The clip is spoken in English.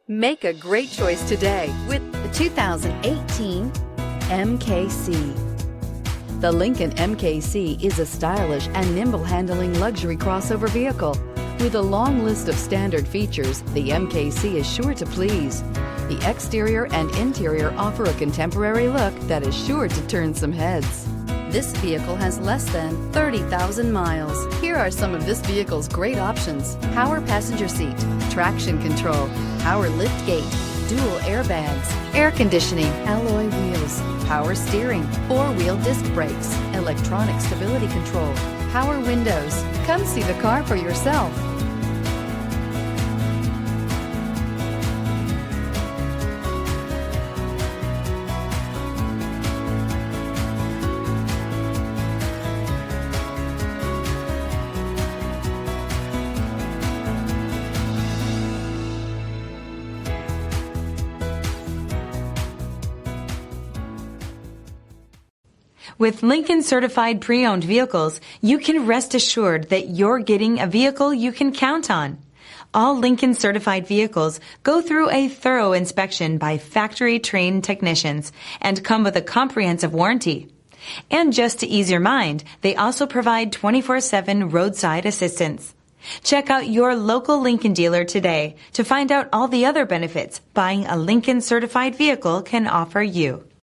Make a great choice today with the 2018 MKC. The Lincoln MKC is a stylish and nimble-handling luxury crossover vehicle. With a long list of standard features, the MKC is sure to please. The exterior and interior offer a contemporary look that is sure to turn some heads. This vehicle has less than 30,000 miles. Here are some of this vehicle's great options: power passenger seat, traction control, power liftgate, dual airbags, air conditioning, alloy wheels, power steering, four-wheel disc brakes, electronic stability control, power windows. Come see the car for yourself. With Lincoln Certified Pre-Owned Vehicles, you can rest assured that you're getting a vehicle you can count on. All Lincoln Certified vehicles go through a thorough inspection by factory-trained technicians and come with a comprehensive warranty. And just to ease your mind, they also provide 24/7 roadside assistance. Check out your local Lincoln dealer today to find out all the other benefits buying a Lincoln Certified vehicle can offer you.